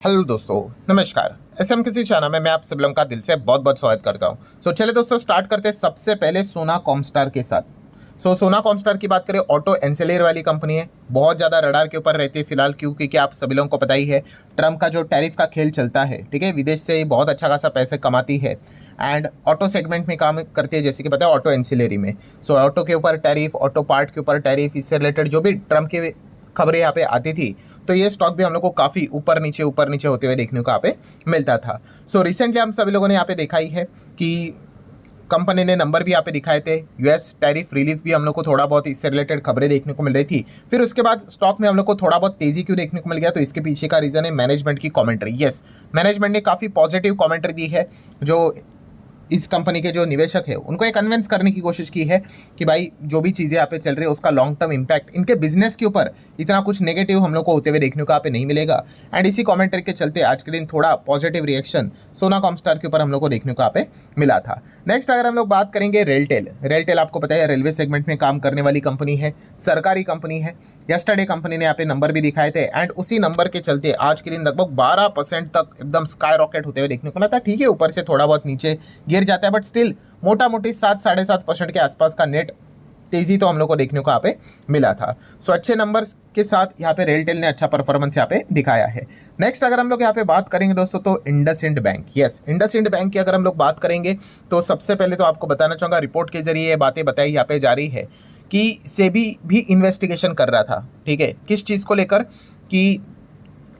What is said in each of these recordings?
Hello दोस्तों, नमस्कार। SM किसी चैनल में मैं आप सब लोगों का दिल से बहुत बहुत स्वागत करता हूं। चलिए दोस्तों, स्टार्ट करते हैं सबसे पहले सोना कॉमस्टार के साथ। सोना कॉमस्टार की बात करें, ऑटो एंसिलरी वाली कंपनी है। बहुत ज़्यादा रडार के ऊपर रहती है फिलहाल, क्योंकि आप सभी लोगों को पता ही है ट्रम्प का जो टैरिफ का खेल चलता है, ठीक है। विदेश से बहुत अच्छा खासा पैसे कमाती है एंड ऑटो सेगमेंट में काम करती है, जैसे कि पता है ऑटो एंसिलरी में। ऑटो के ऊपर टैरिफ, ऑटो पार्ट के ऊपर टैरिफ, इससे रिलेटेड जो भी ट्रम्प की खबरें यहाँ पे आती थी, तो ये स्टॉक भी हम लोग को काफ़ी ऊपर नीचे होते हुए देखने को यहाँ पे मिलता था। रिसेंटली हम सभी लोगों ने यहाँ पे देखा ही है कि कंपनी ने नंबर भी यहाँ पे दिखाए थे। यूएस टैरिफ रिलीफ भी हम लोग को थोड़ा बहुत इससे रिलेटेड खबरें देखने को मिल रही थी। फिर उसके बाद स्टॉक में हम लोग को थोड़ा बहुत तेजी क्यों देखने को मिल गया, तो इसके पीछे का रीज़न है मैनेजमेंट की कमेंट्री। यस, मैनेजमेंट ने काफ़ी पॉजिटिव कमेंट्री दी है। जो इस कंपनी के जो निवेशक है उनको ये कन्विंस करने की कोशिश की है कि भाई जो भी चीज़ें यहाँ पे चल रही है उसका लॉन्ग टर्म इम्पैक्ट इनके बिजनेस के ऊपर इतना कुछ नेगेटिव हम लोग को होते हुए देखने को यहाँ पे नहीं मिलेगा। एंड इसी कमेंट्री के चलते आज के दिन थोड़ा पॉजिटिव रिएक्शन सोना कॉमस्टार के ऊपर हम लोग को देखने को यहाँ पे मिला था। नेक्स्ट अगर हम लोग बात करेंगे रेलटेल आपको पता है रेलवे सेगमेंट में काम करने वाली कंपनी है, सरकारी कंपनी है। यस्टरडे कंपनी ने यहाँ पे नंबर भी दिखाए थे एंड उसी नंबर के चलते आज के दिन लगभग 12% तक एकदम स्काई रॉकेट होते हुए देखने को मिला था। ठीक है, ऊपर से थोड़ा बहुत नीचे गिर जाता है, बट स्टिल मोटा मोटी 7-7.5% के आसपास का नेट तेजी तो हम लोग को देखने को यहाँ पे मिला था। अच्छे नंबर्स के साथ यहाँ पे रेलटेल ने अच्छा परफॉर्मेंस यहाँ पे दिखाया है। नेक्स्ट अगर हम लोग यहाँ पे बात करेंगे दोस्तों, तो IndusInd bank. Yes, IndusInd bank की अगर हम लोग बात करेंगे तो सबसे पहले तो आपको बताना चाहूँगा, रिपोर्ट के जरिए ये बातें बताई यहाँ पे जा रही है कि सेबी भी इन्वेस्टिगेशन कर रहा था। ठीक है, किस चीज़ को लेकर, कि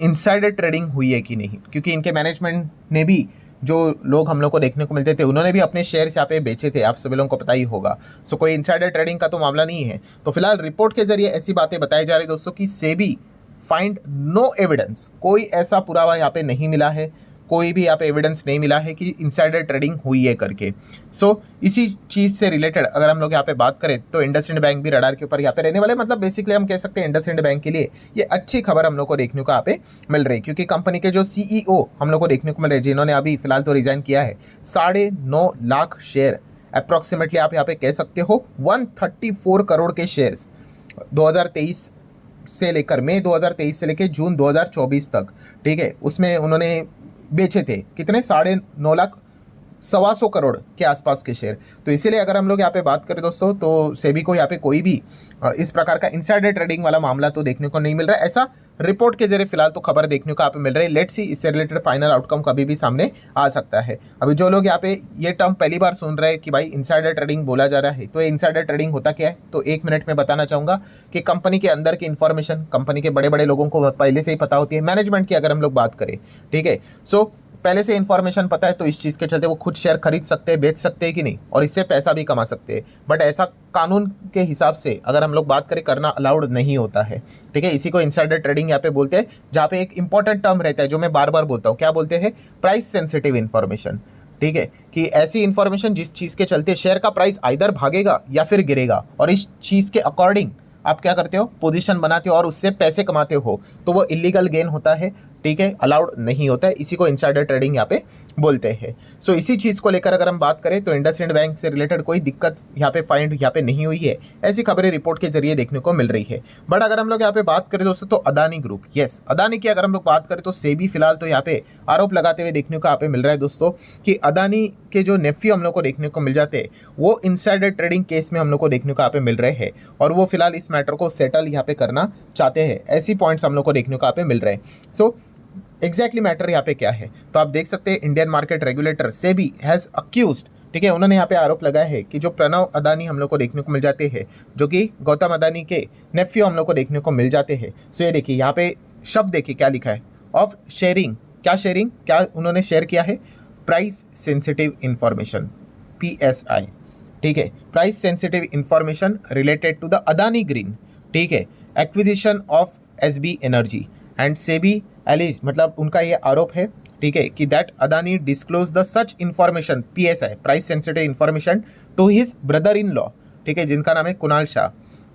इनसाइडर ट्रेडिंग हुई है कि नहीं, क्योंकि इनके मैनेजमेंट ने भी जो लोग हम लोग को देखने को मिलते थे उन्होंने भी अपने शेयर्स यहाँ पे बेचे थे, आप सभी लोगों को पता ही होगा। कोई इनसाइडर ट्रेडिंग का तो मामला नहीं है। तो फिलहाल रिपोर्ट के जरिए ऐसी बातें बताई जा रही दोस्तों कि सेबी फाइंड नो एविडेंस, कोई ऐसा पुरावा यहाँ पे नहीं मिला है, कोई भी यहाँ पे एविडेंस नहीं मिला है कि इनसाइडर ट्रेडिंग हुई है करके। इसी चीज़ से रिलेटेड अगर हम लोग यहाँ पे बात करें तो इंडसइंड बैंक भी रडार के ऊपर यहाँ पे रहने वाले, मतलब बेसिकली हम कह सकते हैं इंडसइंड बैंक के लिए ये अच्छी खबर हम लोग को देखने को यहाँ पे मिल रही है, क्योंकि कंपनी के जो सीईओ हम लोग को देखने को मिल रहे हैं, जिन्होंने अभी फिलहाल तो रिजाइन किया है, 9.5 लाख शेयर अप्रॉक्सीमेटली आप यहाँ पे कह सकते हो 134 करोड़ के शेयर्स 2023 से लेकर मई 2023 से लेकर जून 2024 तक, ठीक है, उसमें उन्होंने बेचे थे। कितने? 9.5 लाख, 125 करोड़ के आसपास के शेयर। तो इसीलिए अगर हम लोग यहाँ पे बात करें दोस्तों, तो सेबी को यहाँ पे कोई भी इस प्रकार का इनसाइडर ट्रेडिंग वाला मामला तो देखने को नहीं मिल रहा है। ऐसा रिपोर्ट के जरिए फिलहाल तो खबर देखने को यहाँ पे मिल रही है। लेट्स सी, इससे रिलेटेड फाइनल आउटकम कभी भी सामने आ सकता है। अभी जो लोग यहाँ पे ये टर्म पहली बार सुन रहे हैं कि भाई इनसाइडर ट्रेडिंग बोला जा रहा है, तो ये इनसाइडर ट्रेडिंग होता क्या है, तो 1 मिनट में बताना चाहूँगा कि कंपनी के अंदर की इन्फॉर्मेशन कंपनी के बड़े बड़े लोगों को पहले से ही पता होती है। मैनेजमेंट की अगर हम लोग बात करें, ठीक है, पहले से इन्फॉर्मेशन पता है, तो इस चीज़ के चलते वो खुद शेयर खरीद सकते हैं, बेच सकते हैं कि नहीं, और इससे पैसा भी कमा सकते हैं। बट ऐसा कानून के हिसाब से अगर हम लोग बात करें, करना अलाउड नहीं होता है। ठीक है, इसी को इनसाइडर ट्रेडिंग यहाँ पे बोलते हैं, जहाँ पे एक इंपॉर्टेंट टर्म रहता है जो मैं बार बार बोलता हूँ, क्या बोलते हैं? Price sensitive information. ठीक है, कि ऐसी इन्फॉर्मेशन जिस चीज़ के चलते शेयर का प्राइस आइदर भागेगा या फिर गिरेगा, और इस चीज़ के अकॉर्डिंग आप क्या करते हो? पोजीशन बनाते हो और उससे पैसे कमाते हो, तो वो इलीगल गेन होता है। ठीक है, अलाउड नहीं होता है। इसी को इनसाइडर ट्रेडिंग यहाँ पे बोलते हैं। इसी चीज़ को लेकर अगर हम बात करें तो इंडसइंड बैंक से रिलेटेड कोई दिक्कत यहाँ पे फाइंड यहाँ पे नहीं हुई है, ऐसी खबरें रिपोर्ट के जरिए देखने को मिल रही है। बट अगर हम लोग यहाँ पे बात करें दोस्तों, तो अदानी ग्रुप, यस, अदानी की अगर हम लोग बात करें तो सेबी फिलहाल तो यहाँ पे आरोप लगाते हुए देखने को यहाँ पे मिल रहा है दोस्तों कि अदानी के जो नेफ्यू हम लोग को देखने को मिल जाते हैं, वो इनसाइडर ट्रेडिंग केस में हम लोग को देखने को यहाँ पे मिल रहे हैं, और वो फिलहाल इस मैटर को सेटल यहाँ पे करना चाहते हैं। ऐसी पॉइंट्स हम लोग को देखने को यहाँ पे मिल रहे हैं। एग्जैक्टली मैटर यहाँ पे क्या है, तो आप देख सकते हैं Indian market regulator SEBI has accused, ठीक है, उन्होंने यहाँ पे आरोप लगाया है कि जो प्रणव अदानी हम लोग को देखने को मिल जाते हैं, जो कि गौतम अदानी के नेफ्यू हम लोग को देखने को मिल जाते हैं। ये देखिए यहाँ पे शब्द देखिए क्या लिखा है, ऑफ शेयरिंग। क्या शेयरिंग, क्या उन्होंने शेयर किया है? Price sensitive information, PSI। ठीक है, price sensitive information related to the Adani green, ठीक है, acquisition of SB energy and SEBI alleges, मतलब उनका ये आरोप है, ठीक है, कि that Adani disclose the such information, PSI, price sensitive information, to his brother in law, ठीक है, जिनका नाम है Kunal Shah,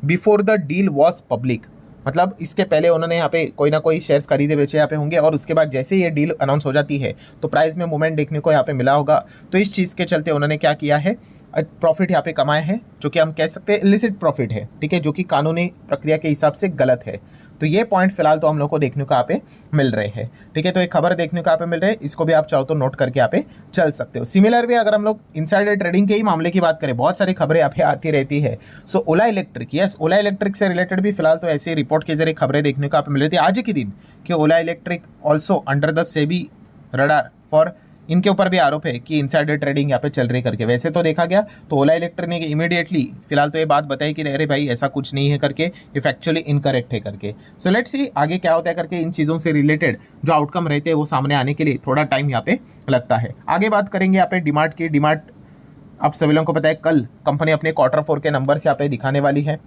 before the deal was public. मतलब इसके पहले उन्होंने यहाँ पे कोई ना कोई शेयर्स खरीदे बेचे यहाँ पे होंगे, और उसके बाद जैसे ये डील अनाउंस हो जाती है तो प्राइस में मूवमेंट देखने को यहाँ पे मिला होगा। तो इस चीज़ के चलते उन्होंने क्या किया है प्रॉफिट यहाँ पे कमाए हैं, जो कि हम कह सकते हैं इलिसिट प्रॉफिट है, ठीक है, जो कि कानूनी प्रक्रिया के हिसाब से गलत है। तो ये पॉइंट फिलहाल तो हम लोग को देखने को यहाँ पे मिल रहे हैं, ठीक है। तो एक खबर देखने को यहाँ पे मिल रही है, इसको भी आप चाहो तो नोट करके यहाँ पे चल सकते हो। सिमिलर भी अगर हम लोग इनसाइडर ट्रेडिंग के ही मामले की बात करें, बहुत सारी खबरें यहाँ पे आती रहती है। सो ओला इलेक्ट्रिक, यस, ओला इलेक्ट्रिक से रिलेटेड भी फिलहाल तो ऐसी रिपोर्ट के जरिए खबरें देखने को यहाँ पे मिल रही थी आज के दिन कि Ola electric also under the SEBI radar for, इनके ऊपर भी आरोप है कि इनसाइडर ट्रेडिंग यहाँ पे चल रही करके। वैसे तो देखा गया तो ओला इलेक्ट्रिक ने इमीडिएटली फिलहाल तो ये बात बताई कि अरे भाई ऐसा कुछ नहीं है करके, ये फैक्चुअली इनकरेक्ट है करके। सो लेट्स सी आगे क्या होता है करके। इन चीज़ों से रिलेटेड जो आउटकम रहते हैं वो सामने आने के लिए थोड़ा टाइम यहाँ पे लगता है। आगे बात करेंगे यहाँ पे डीमार्ट की। डीमार्ट आप सभी लोगों को पता है कल कंपनी अपने Q4 के नंबर्स यहाँ पे दिखाने वाली है,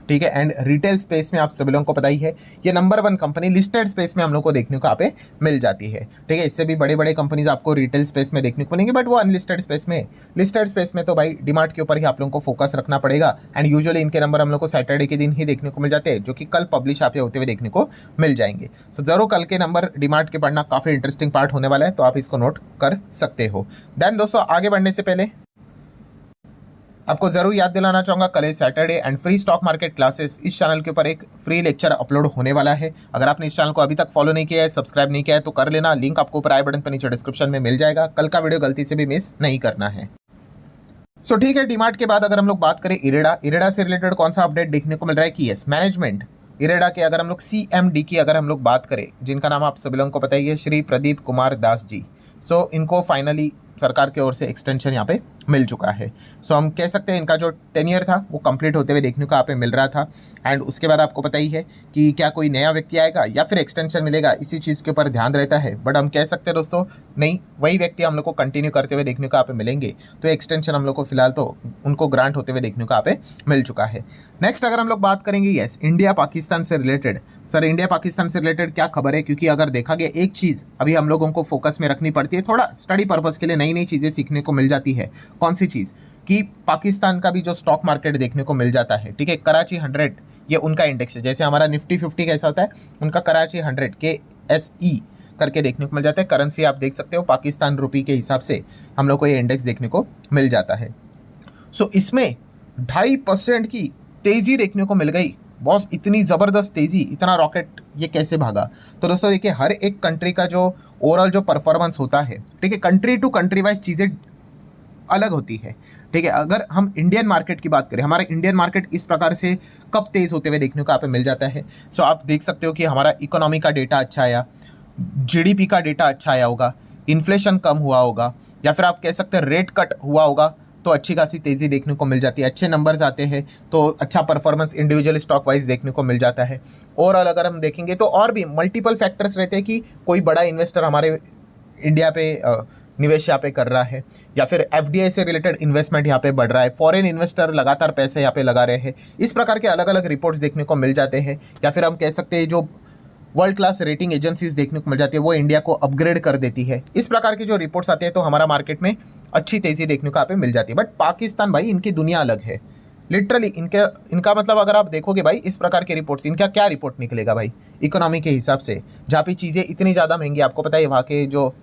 ठीक है। एंड रिटेल स्पेस में आप सभी लोगों को पता ही है ये नंबर 1 कंपनी लिस्टेड स्पेस में हम लोग को देखने को यहाँ पे मिल जाती है, ठीक है। इससे भी बड़े बड़े कंपनीज आपको रिटेल स्पेस में देखने को मिलेंगे, बट वो अनलिस्टेड स्पेस में। लिस्टेड स्पेस में तो भाई डीमार्ट के ऊपर ही आप लोगों को फोकस रखना पड़ेगा। एंड यूजुअली इनके नंबर हम लोग को सैटरडे के दिन ही देखने को मिल जाते हैं, जो कि कल पब्लिश यहाँ पे होते हुए देखने को मिल जाएंगे। सो जरूर कल के नंबर डीमार्ट के पढ़ना काफ़ी इंटरेस्टिंग पार्ट होने वाला है, तो आप इसको नोट कर सकते हो। देन दोस्तों आगे बढ़ने से पहले आपको जरूर याद दिलाना चाहूंगा, कल है Saturday and free stock market classes इस चैनल के ऊपर एक फ्री लेक्चर अपलोड होने वाला है। अगर आपने इस चैनल को अभी तक फॉलो नहीं किया है, सब्सक्राइब नहीं किया है तो कर लेना, लिंक आपको ऊपर आई बटन पर नीचे डिस्क्रिप्शन में मिल जाएगा। कल का वीडियो गलती से भी मिस नहीं करना है। सो ठीक है, डीमार्ट के बाद अगर हम लोग बात करें इरेडा से रिलेटेड कौन सा अपडेट देखने को मिल रहा है कि यस मैनेजमेंट इरेडा के अगर हम लोग CMD की अगर हम लोग बात करें, जिनका नाम आप सभी लोगों को पता ही है, श्री प्रदीप कुमार दास जी। सो इनको फाइनली सरकार की ओर से एक्सटेंशन यहाँ पे मिल चुका है। सो हम कह सकते हैं इनका जो टेन्योर था वो कंप्लीट होते हुए देखने को यहाँ पे मिल रहा था। एंड उसके बाद आपको पता ही है कि क्या कोई नया व्यक्ति आएगा या फिर एक्सटेंशन मिलेगा, इसी चीज़ के ऊपर ध्यान रहता है। बट हम कह सकते हैं दोस्तों नहीं, वही व्यक्ति हम लोग को कंटिन्यू करते हुए देखने को यहाँ पे मिलेंगे। तो एक्सटेंशन हम लोग को फिलहाल तो उनको ग्रांट होते हुए देखने को यहाँ पे मिल चुका है। नेक्स्ट अगर हम लोग बात करेंगे यस इंडिया पाकिस्तान से रिलेटेड। सर इंडिया पाकिस्तान से रिलेटेड क्या खबर है, क्योंकि अगर देखा गया एक चीज़ अभी हम लोगों को फोकस में रखनी पड़ती है, थोड़ा स्टडी पर्पस के लिए नई नई चीज़ें सीखने को मिल जाती है। कौन सी चीज़ कि पाकिस्तान का भी जो स्टॉक मार्केट देखने को मिल जाता है, ठीक है। कराची 100 ये उनका इंडेक्स है, जैसे हमारा निफ्टी 50 कैसा होता है, उनका कराची 100 KSE करके देखने को मिल जाता है। करेंसी आप देख सकते हो पाकिस्तान रुपी के हिसाब से हम लोग को ये इंडेक्स देखने को मिल जाता है। सो इसमें 2.5% की तेज़ी देखने को मिल गई। बॉस इतनी ज़बरदस्त तेज़ी, इतना रॉकेट ये कैसे भागा? तो दोस्तों देखिए हर एक कंट्री का जो ओवरऑल जो परफॉर्मेंस होता है, ठीक है, कंट्री टू कंट्री वाइज चीज़ें अलग होती है, ठीक है। अगर हम इंडियन मार्केट की बात करें, हमारा इंडियन मार्केट इस प्रकार से कब तेज़ होते हुए देखने को यहाँ पे मिल जाता है। सो आप देख सकते हो कि हमारा इकोनॉमी का डेटा अच्छा आया, GDP का डेटा अच्छा आया होगा, इन्फ्लेशन कम हुआ होगा, या फिर आप कह सकते हैं रेट कट हुआ होगा, तो अच्छी खासी तेज़ी देखने को मिल जाती है। अच्छे नंबर्स आते हैं तो अच्छा परफॉर्मेंस इंडिविजुअल स्टॉक वाइज देखने को मिल जाता है। ओवरऑल अगर हम देखेंगे तो और भी मल्टीपल फैक्टर्स रहते हैं कि कोई बड़ा इन्वेस्टर हमारे इंडिया पे निवेश यहाँ पे कर रहा है, या फिर FDI से रिलेटेड इन्वेस्टमेंट यहाँ पे बढ़ रहा है, फॉरेन इन्वेस्टर लगातार पैसे यहाँ पे लगा रहे हैं। इस प्रकार के अलग अलग रिपोर्ट्स देखने को मिल जाते हैं। या फिर हम कह सकते हैं जो वर्ल्ड क्लास रेटिंग एजेंसीज देखने को मिल जाती है वो इंडिया को अपग्रेड कर देती है। इस प्रकार की जो रिपोर्ट्स आते हैं तो हमारा मार्केट में अच्छी तेज़ी देखने को यहाँ पे मिल जाती है। बट पाकिस्तान भाई इनकी दुनिया अलग है, लिटरली इनका मतलब अगर आप देखोगे भाई इस प्रकार के रिपोर्ट्स, इनका क्या रिपोर्ट निकलेगा भाई इकोनॉमी के हिसाब से, जहाँ पे चीज़ें इतनी ज़्यादा महंगी। आपको पता है वहाँ के जो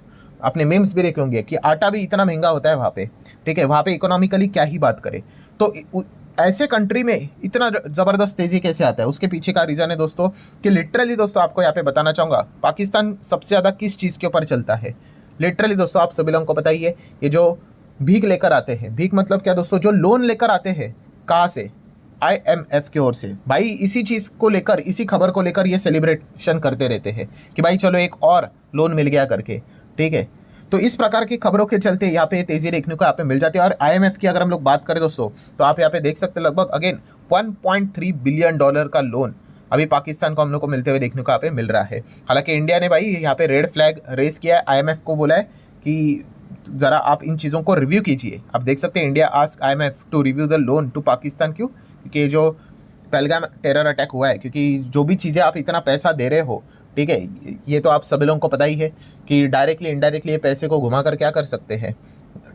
आपने मीम्स भी देखे होंगे कि आटा भी इतना महंगा होता है वहाँ पे, ठीक है। वहाँ पे इकोनॉमिकली क्या ही बात करें, तो ऐसे कंट्री में इतना ज़बरदस्त तेज़ी कैसे आता है, उसके पीछे का रीज़न है दोस्तों कि लिटरली दोस्तों आपको यहाँ पे बताना चाहूँगा पाकिस्तान सबसे ज़्यादा किस चीज़ के ऊपर चलता है। लिटरली दोस्तों आप सभी लोगों को पता ही है, ये जो भीख लेकर आते हैं, भीख मतलब क्या दोस्तों, जो लोन लेकर आते हैं कहाँ से, IMF की ओर से। भाई इसी चीज़ को लेकर, इसी खबर को लेकर ये सेलिब्रेशन करते रहते हैं कि भाई चलो एक और लोन मिल गया करके, ठीक है। तो इस प्रकार की खबरों के चलते यहाँ पे तेज़ी देखने को यहाँ पे मिल जाती है। और IMF की अगर हम लोग बात करें दोस्तों तो आप यहाँ पे देख सकते हैं लगभग अगेन $1.3 बिलियन का लोन अभी पाकिस्तान को हम लोग को मिलते हुए देखने को यहाँ पे मिल रहा है। हालांकि इंडिया ने भाई यहाँ पे रेड फ्लैग रेस किया है, IMF को बोला है कि ज़रा आप इन चीज़ों को रिव्यू कीजिए। आप देख सकते हैं India ask IMF to review the loan to Pakistan. क्यों? क्योंकि जो पहलगाम टेरर अटैक हुआ है, क्योंकि जो भी चीज़ें आप इतना पैसा दे रहे हो, ठीक है, ये तो आप सभी लोगों को पता ही है कि डायरेक्टली इनडायरेक्टली ये पैसे को घुमा कर क्या कर सकते हैं,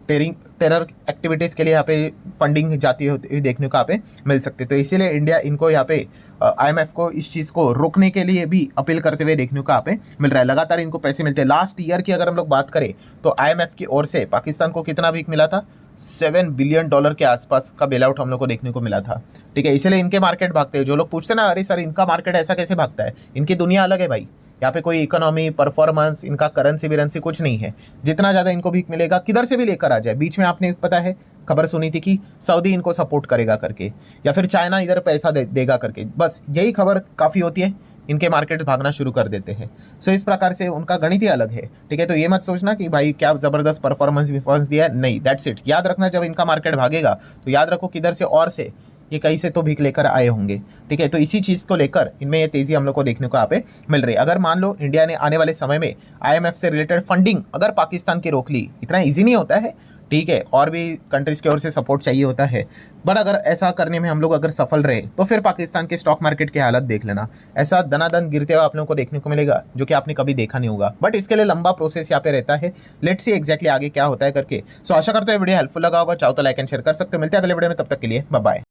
टेरर एक्टिविटीज़ के लिए यहाँ पे फंडिंग जाती हुई देखने को यहाँ पे मिल सकते। तो इसीलिए इंडिया इनको यहाँ पे IMF को इस चीज़ को रोकने के लिए भी अपील करते हुए देखने को यहाँ पे मिल रहा है। लगातार इनको पैसे मिलते हैं। लास्ट ईयर की अगर हम लोग बात करें तो IMF की ओर से पाकिस्तान को कितना भीख मिला था, $7 बिलियन के आसपास का बेल आउट हम लोग को देखने को मिला था। ठीक है, इसीलिए इनके मार्केट भागते हैं। जो लोग पूछते हैं ना, अरे सर इनका मार्केट ऐसा कैसे भागता है, इनकी दुनिया अलग है भाई। यहाँ पे कोई इकोनॉमी, परफॉर्मेंस, इनका करेंसी विरेंसी कुछ नहीं है। जितना ज़्यादा इनको भीख मिलेगा, किधर से भी लेकर आ जाए। बीच में आपने पता है खबर सुनी थी कि सऊदी इनको सपोर्ट करेगा करके, या फिर चाइना इधर पैसा देगा करके। बस यही खबर काफ़ी होती है, इनके मार्केट भागना शुरू कर देते हैं। सो इस प्रकार से उनका गणित ही अलग है। ठीक है, तो ये मत सोचना कि भाई क्या ज़बरदस्त परफॉर्मेंस दिया है, नहीं, दैट्स इट। याद रखना, जब इनका मार्केट भागेगा तो याद रखो किधर से और से ये कहीं से तो भीख लेकर आए होंगे। ठीक है, तो इसी चीज़ को लेकर इनमें ये तेज़ी हम लोग को देखने को यहाँ पे मिल रही है। अगर मान लो इंडिया ने आने वाले समय में IMF से रिलेटेड फंडिंग अगर पाकिस्तान की रोक ली, इतना ईजी नहीं होता है। ठीक है, और भी कंट्रीज़ की ओर से सपोर्ट चाहिए होता है। बट अगर ऐसा करने में हम लोग अगर सफल रहे तो फिर पाकिस्तान के स्टॉक मार्केट की हालत देख लेना, ऐसा दनादन गिरते हुए आप लोगों को देखने को मिलेगा, जो कि आपने कभी देखा नहीं होगा। बट इसके लिए लंबा प्रोसेस यहाँ पे रहता है। लेट्स सी एग्जैक्टली आगे क्या होता है करके। सो आशा करते हैं वीडियो हेल्पफुल लगा होगा। चाहो तो लाइक एंड शेयर कर सकते हो। मिलते हैं अगले वीडियो में, तब तक के लिए बाय बाय।